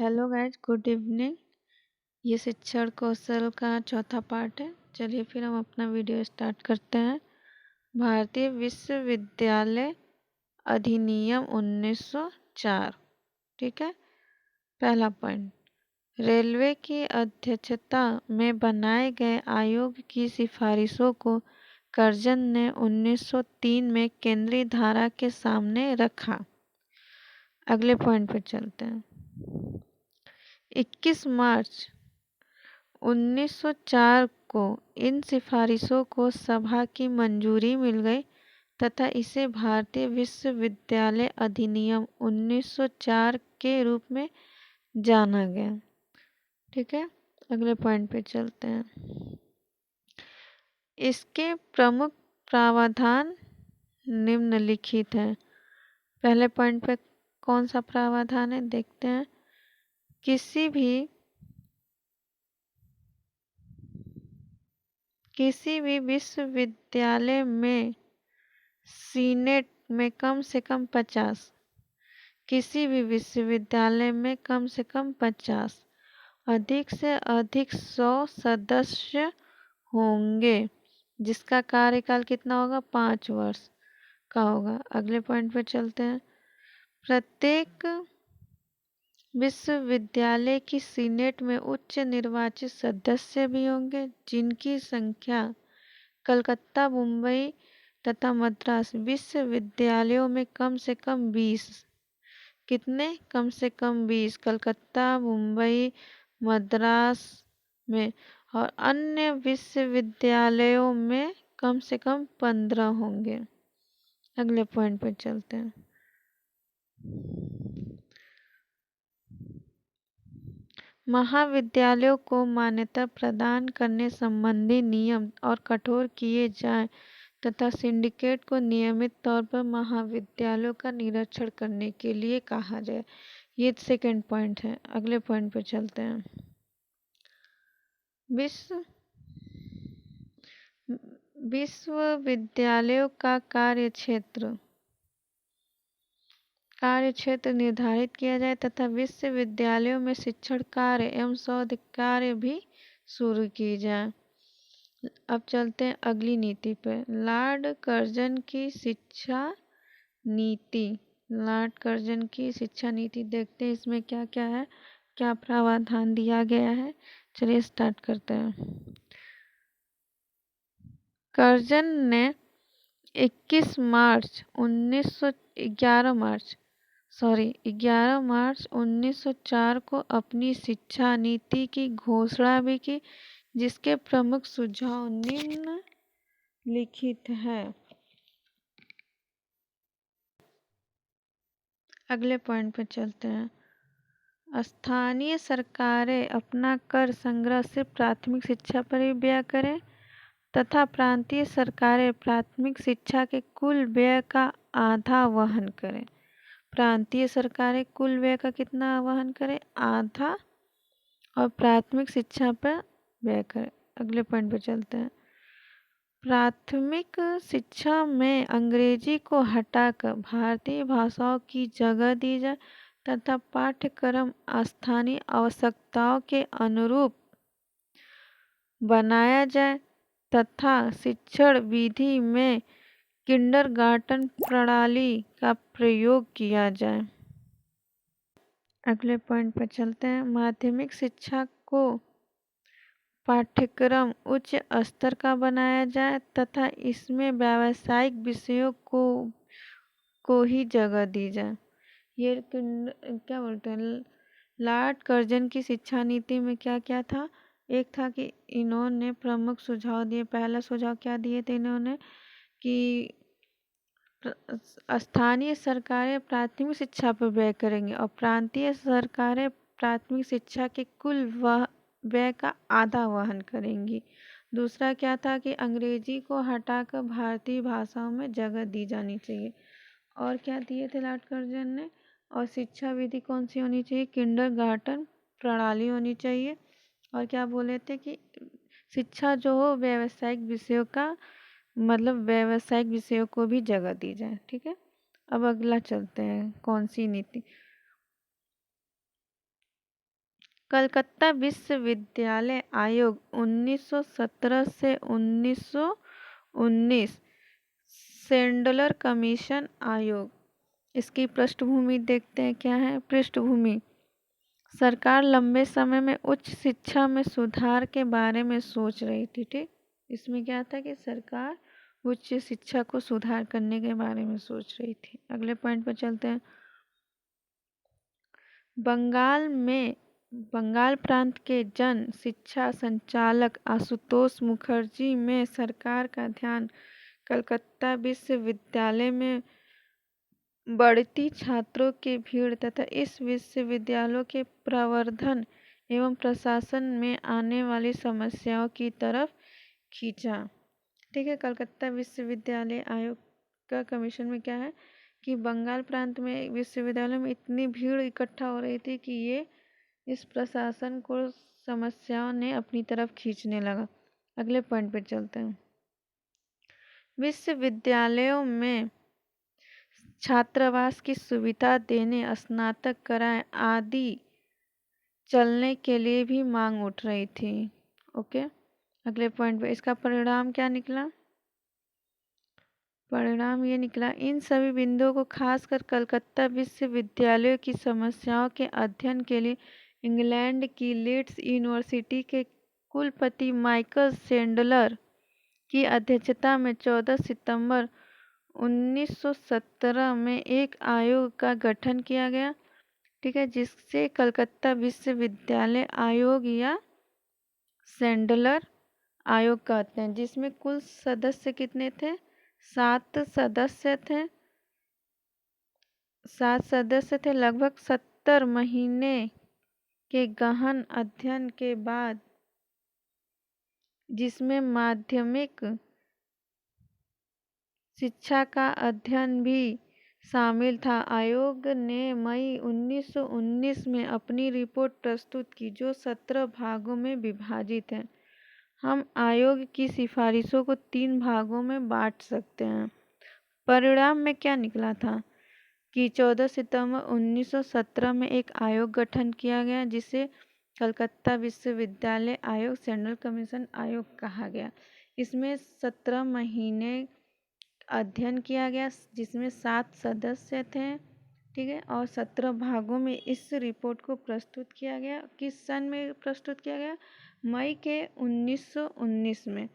Hello guys, good evening. ये शिक्षण कौशल का चौथा पार्ट है। चलिए फिर हम अपना वीडियो स्टार्ट करते हैं। भारतीय विश्वविद्यालय अधिनियम 1904। ठीक है। पहला पॉइंट, रेलवे की अध्यक्षता में बनाए गए आयोग की सिफारिशों को कर्जन ने 1903 में केंद्रीय धारा के सामने रखा। अगले पॉइंट पर चलते हैं। 21 मार्च 1904 को इन सिफारिशों को सभा की मंजूरी मिल गई तथा इसे भारतीय विश्वविद्यालय अधिनियम 1904 के रूप में जाना गया। ठीक है। अगले पॉइंट पे चलते हैं। इसके प्रमुख प्रावधान निम्नलिखित हैं। पहले पॉइंट पे कौन सा प्रावधान है देखते हैं। किसी भी विश्वविद्यालय में सीनेट में कम से कम 50, किसी भी विश्वविद्यालय में कम से कम 50, अधिक से अधिक 100 सदस्य होंगे जिसका कार्यकाल कितना होगा, 5 वर्ष का होगा। अगले पॉइंट पे चलते हैं। प्रत्येक विश्वविद्यालय की सीनेट में उच्च निर्वाचित सदस्य भी होंगे जिनकी संख्या कलकत्ता, मुंबई तथा मद्रास विश्वविद्यालयों में कम से कम 20, कितने, कम से कम 20 कलकत्ता, मुंबई, मद्रास में, और अन्य विश्वविद्यालयों में कम से कम 15 होंगे। अगले पॉइंट पर चलते हैं। महाविद्यालयों को मान्यता प्रदान करने संबंधी नियम और कठोर किए जाएं तथा सिंडिकेट को नियमित तौर पर महाविद्यालयों का निरीक्षण करने के लिए कहा जाए। ये सेकंड पॉइंट है। अगले पॉइंट पर चलते हैं। विश्वविद्यालयों का कार्यक्षेत्र निर्धारित किया जाए तथा विश्वविद्यालयों में शिक्षण कार्य एवं शोध कार्य भी शुरू की जाए। अब चलते हैं अगली नीति पे। लॉर्ड कर्जन की शिक्षा नीति। लॉर्ड कर्जन की शिक्षा नीति देखते हैं इसमें क्या क्या है, क्या प्रावधान दिया गया है। चलिए स्टार्ट करते हैं। कर्जन ने 11 मार्च 1904 को अपनी शिक्षा नीति की घोषणा भी की जिसके प्रमुख सुझाव निम्नलिखित हैं। अगले पॉइंट पर चलते हैं। स्थानीय सरकारें अपना कर संग्रह से प्राथमिक शिक्षा पर ही व्यय करें तथा प्रांतीय सरकारें प्राथमिक शिक्षा के कुल व्यय का आधा वहन करें। प्रांतीय सरकारें कुल व्यय का कितना वहन करें, आधा, और प्राथमिक शिक्षा पर व्यय करें। अगले पॉइंट पर चलते हैं। प्राथमिक शिक्षा में अंग्रेजी को हटाकर भारतीय भाषाओं की जगह दी जाए तथा पाठ्यक्रम स्थानीय आवश्यकताओं के अनुरूप बनाया जाए तथा शिक्षण विधि में किंडरगार्टन प्रणाली का प्रयोग किया जाए। अगले पॉइंट पर चलते हैं। माध्यमिक शिक्षा को पाठ्यक्रम उच्च स्तर का बनाया जाए तथा इसमें व्यावसायिक विषयों को ही जगह दी जाए। ये क्या बोलते हैं, लॉर्ड कर्जन की शिक्षा नीति में क्या क्या था। एक था कि इन्होंने प्रमुख सुझाव दिए। पहला सुझाव क्या दिए थे इन्होंने कि स्थानीय सरकारें प्राथमिक शिक्षा पर व्यय करेंगे और प्रांतीय सरकारें प्राथमिक शिक्षा के कुल व्यय का आधा वहन करेंगी। दूसरा क्या था कि अंग्रेजी को हटाकर भारतीय भाषाओं में जगह दी जानी चाहिए। और क्या दिए थे लॉर्ड कर्जन ने, और शिक्षा विधि कौन सी होनी चाहिए, किंडरगार्टन प्रणाली होनी चाहिए। और क्या बोले थे कि शिक्षा जो हो व्यावसायिक विषयों का, मतलब व्यावसायिक विषयों को भी जगह दी जाए। ठीक है। अब अगला चलते हैं। कौन सी नीति, कलकत्ता विश्वविद्यालय आयोग 1917 से 1919, सैंडलर कमीशन आयोग। इसकी पृष्ठभूमि देखते हैं क्या है। पृष्ठभूमि: सरकार लंबे समय में उच्च शिक्षा में सुधार के बारे में सोच रही थी। ठीक, इसमें क्या था कि सरकार उच्च शिक्षा को सुधार करने के बारे में सोच रही थी। अगले पॉइंट पर चलते हैं। बंगाल प्रांत के जन शिक्षा संचालक आशुतोष मुखर्जी में सरकार का ध्यान कलकत्ता विश्वविद्यालय में बढ़ती छात्रों की भीड़ तथा इस विश्वविद्यालय के प्रवर्धन एवं प्रशासन में आने वाली समस्याओं की तरफ खींचा। ठीक है, कलकत्ता विश्वविद्यालय आयोग का कमीशन में क्या है कि बंगाल प्रांत में विश्वविद्यालय में इतनी भीड़ इकट्ठा हो रही थी कि ये इस प्रशासन को समस्याओं ने अपनी तरफ खींचने लगा। अगले पॉइंट पे चलते हैं। विश्वविद्यालयों में छात्रावास की सुविधा देने, स्नातक कराए आदि चलने के लिए भी मांग उठ रही थी। ओके, अगले पॉइंट पे इसका परिणाम क्या निकला। परिणाम ये निकला, इन सभी बिंदुओं को खासकर कलकत्ता विश्वविद्यालय की समस्याओं के अध्ययन के लिए इंग्लैंड की लीड्स यूनिवर्सिटी के कुलपति माइकल सैंडलर की अध्यक्षता में 14 सितंबर 1917 में एक आयोग का गठन किया गया। ठीक है, जिससे कलकत्ता विश्वविद्यालय आयोग या सैंडलर आयोग कहते हैं, जिसमें कुल सदस्य कितने थे? 7 सदस्य थे। 7 सदस्य थे। लगभग 70 महीने के गहन अध्ययन के बाद, जिसमें माध्यमिक शिक्षा का अध्ययन भी शामिल था, आयोग ने मई 1919 में अपनी रिपोर्ट प्रस्तुत की, जो 17 भागों में विभाजित है। हम आयोग की सिफारिशों को 3 भागों में बांट सकते हैं। परिणाम में क्या निकला था कि 14 सितंबर 1917 में एक आयोग गठन किया गया, जिसे कलकत्ता विश्वविद्यालय आयोग सेंट्रल कमीशन आयोग कहा गया। इसमें 17 महीने अध्ययन किया गया, जिसमें 7 सदस्य थे। ठीक है, और 17 भागों में इस रिपोर्ट को प्रस्तुत किया गया। किस सन में प्रस्तुत किया गया? मई के 1919 में।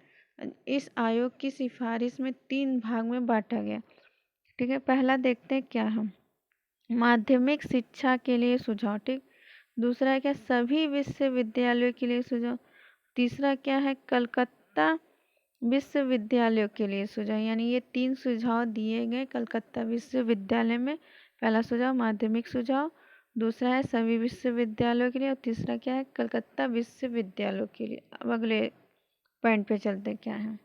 इस आयोग की सिफारिश में 3 भाग में बांटा गया। ठीक है, पहला देखते हैं क्या है। माध्यमिक शिक्षा के लिए सुझाव। ठीक, दूसरा है क्या? सभी विश्वविद्यालयों के लिए सुझाव। तीसरा क्या है? कलकत्ता विश्वविद्यालयों के लिए सुझाव। यानी ये 3 सुझाव दिए गए कलकत्ता विश्वविद्यालय में। पहला सुझाव माध्यमिक सुझाव, दूसरा है सभी विश्वविद्यालयों के लिए, और तीसरा क्या है? कलकत्ता विश्वविद्यालयों के लिए। अब अगले पॉइंट पे चलते क्या है।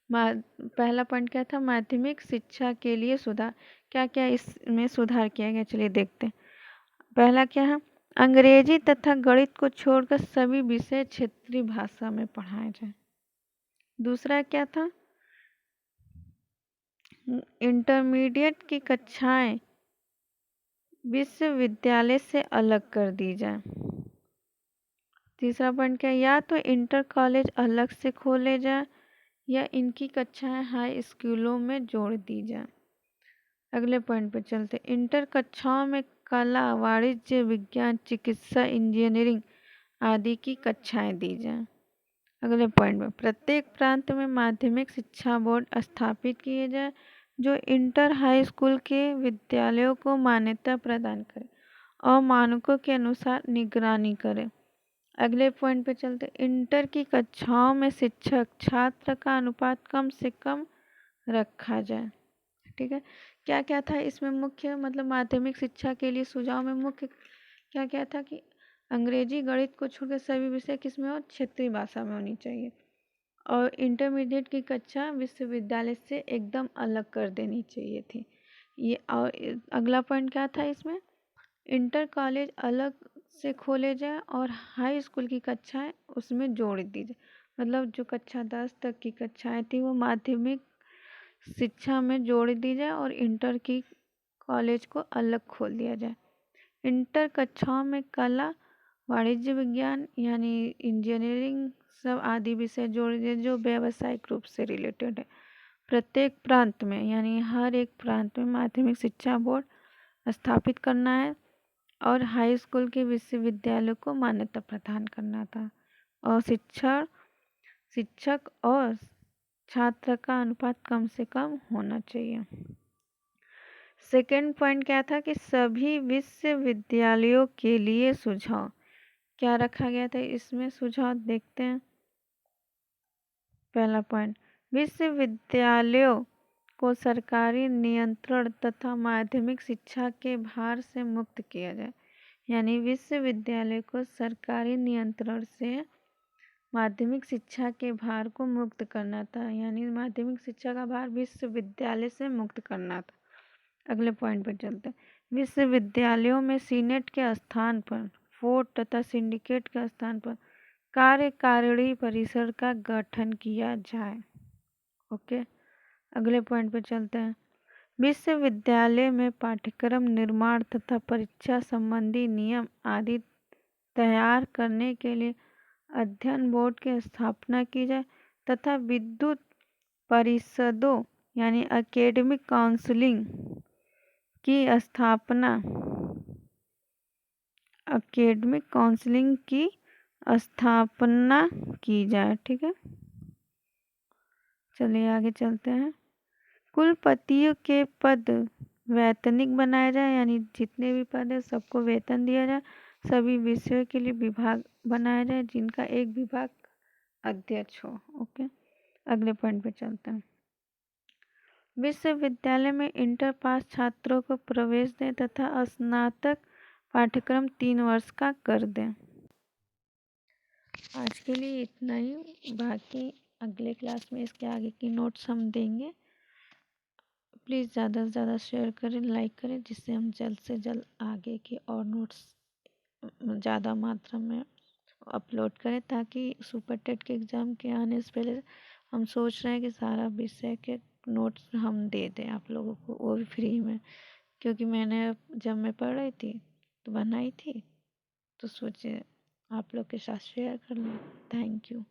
पहला पॉइंट क्या था? माध्यमिक शिक्षा के लिए सुधार। क्या क्या इसमें सुधार किया गया, चलिए देखते हैं। पहला क्या है? अंग्रेजी तथा गणित को छोड़कर सभी विषय क्षेत्रीय भाषा में पढ़ाए जाए। दूसरा क्या था? इंटरमीडिएट की कक्षाएं विश्वविद्यालय से अलग कर दी जाए। तीसरा पॉइंट क्या? या तो इंटर कॉलेज अलग से खोले जाए या इनकी कक्षाएं हाई स्कूलों में जोड़ दी जाए। अगले पॉइंट पर चलते। इंटर कक्षाओं में कला, वाणिज्य, विज्ञान, चिकित्सा, इंजीनियरिंग आदि की कक्षाएं दी जाएं। अगले पॉइंट में, प्रत्येक प्रांत में माध्यमिक शिक्षा बोर्ड स्थापित किए जाए, जो इंटर हाई स्कूल के विद्यालयों को मान्यता प्रदान करे और मानकों के अनुसार निगरानी करे। अगले पॉइंट पे चलते। इंटर की कक्षाओं में शिक्षक छात्र का अनुपात कम से कम रखा जाए। ठीक है, क्या क्या था इसमें मुख्य, मतलब माध्यमिक शिक्षा के लिए सुझाव में मुख्य क्या क्या था कि अंग्रेजी गणित को छोड़कर सभी विषय किसमें हो? क्षेत्रीय भाषा में होनी चाहिए। और इंटरमीडिएट की कक्षा विश्वविद्यालय से एकदम अलग कर देनी चाहिए थी ये। और अगला पॉइंट क्या था इसमें? इंटर कॉलेज अलग से खोले जाए और हाई स्कूल की कक्षाएं उसमें जोड़ दी जाए। मतलब जो कक्षा 10 तक की कक्षाएं थी वो माध्यमिक शिक्षा में जोड़ दी जाए और इंटर की कॉलेज को अलग खोल दिया जाए। इंटर कक्षाओं में कला, वाणिज्य विज्ञान यानी इंजीनियरिंग सब आदि विषय जोड़ दिए जो व्यावसायिक रूप से रिलेटेड है। प्रत्येक प्रांत में यानी हर एक प्रांत में माध्यमिक शिक्षा बोर्ड स्थापित करना है और हाई स्कूल के विश्वविद्यालयों को मान्यता प्रदान करना था। और शिक्षक और छात्र का अनुपात कम से कम होना चाहिए। सेकेंड पॉइंट क्या था कि सभी विश्वविद्यालयों के लिए सुझाव क्या रखा गया था, इसमें सुझाव देखते हैं। पहला पॉइंट, विश्वविद्यालयों को सरकारी नियंत्रण तथा माध्यमिक शिक्षा के भार से मुक्त किया जाए। यानी विश्वविद्यालय को सरकारी नियंत्रण से माध्यमिक शिक्षा के भार को मुक्त करना था। यानी माध्यमिक शिक्षा का भार विश्वविद्यालय से मुक्त करना था। अगले पॉइंट पर चलते हैं। विश्वविद्यालयों में सीनेट के स्थान पर फोर्ट तथा सिंडिकेट के स्थान पर कार्यकारिणी परिषद का गठन किया जाए। ओके, अगले पॉइंट पर चलते हैं। विश्वविद्यालय में पाठ्यक्रम निर्माण तथा परीक्षा संबंधी नियम आदि तैयार करने के लिए अध्ययन बोर्ड की स्थापना की जाए तथा विद्युत परिषदों यानी एकेडमिक काउंसिलिंग की स्थापना की जाए। ठीक है, चलिए आगे चलते हैं। कुलपतियों के पद वैतनिक बनाए जाए, यानी जितने भी पद है सबको वेतन दिया जाए। सभी विषयों के लिए विभाग बनाया जाए जिनका एक विभाग अध्यक्ष हो। ओके, अगले पॉइंट पे चलते हैं। विश्वविद्यालय में इंटर पास छात्रों को प्रवेश दें तथा स्नातक पाठ्यक्रम 3 वर्ष का कर दें। आज के लिए इतना ही, बाकी अगले क्लास में इसके आगे की नोट्स हम देंगे। प्लीज़ ज़्यादा से ज़्यादा शेयर करें, लाइक करें, जिससे हम जल्द से जल्द आगे के और नोट्स ज़्यादा मात्रा में अपलोड करें, ताकि सुपर टेट के एग्ज़ाम के आने से पहले हम सोच रहे हैं कि सारा विषय के नोट्स हम दे दें आप लोगों को, वो भी फ्री में। क्योंकि मैंने जब मैं पढ़ रही थी तो बनाई थी, तो सोचे आप लोग के साथ शेयर कर लूँ। Thank you.